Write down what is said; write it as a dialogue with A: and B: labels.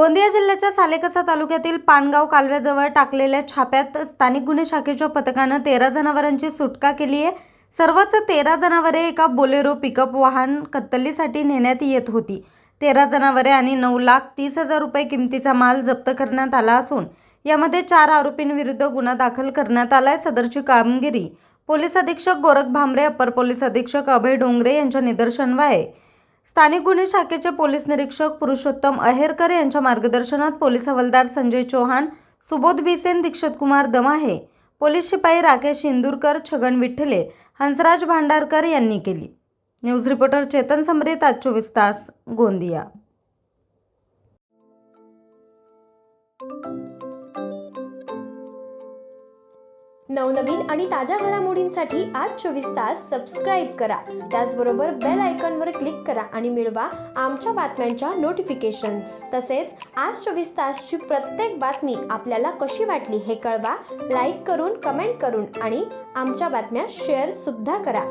A: गोंदिया जिल्ह्याच्या सालेकसा तालुक्यातील पानगाव कालव्याजवळ टाकलेल्या छाप्यात स्थानिक गुन्हे शाखेच्या पथकानं 13 जनावरांची सुटका केली आहे। सर्वच 13 जनावरे एका बोलेरो पिकअप वाहन कत्तलीसाठी नेण्यात येत होती। 13 जनावरे आणि 9,30,000 रुपये किमतीचा माल जप्त करण्यात आला असून यामध्ये 4 आरोपींविरुद्ध गुन्हा दाखल करण्यात आलाय। सदरची कामगिरी पोलीस अधीक्षक गोरख भामरे, अपर पोलीस अधीक्षक अभय डोंगरे यांच्या निदर्शनास आहे। स्थानिक गुन्हे शाखेचे पोलीस निरीक्षक पुरुषोत्तम अहेरकर यांच्या मार्गदर्शनात पोलीस हवालदार संजय चौहान, सुबोध बिसेन, दीक्षित कुमार दमाहे, पोलीस शिपाई राकेश इंदुरकर, छगन विठ्ठले, हंसराज भांडारकर यांनी केली। न्यूज रिपोर्टर चेतन समरीत, आज 24 तास, गोंदिया।
B: नवनवीन आणि ताज्या घडामोडींसाठी आज 24 तास सबस्क्राईब करा। त्याचबरोबर बेल आयकॉनवर क्लिक करा आणि मिळवा आमच्या बातम्यांच्या नोटिफिकेशन्स। तसेच आज 24 तासची प्रत्येक बातमी आपल्याला कशी वाटली हे कळवा, लाईक करून, कमेंट करून आणि आमच्या बातम्या शेअर सुद्धा करा।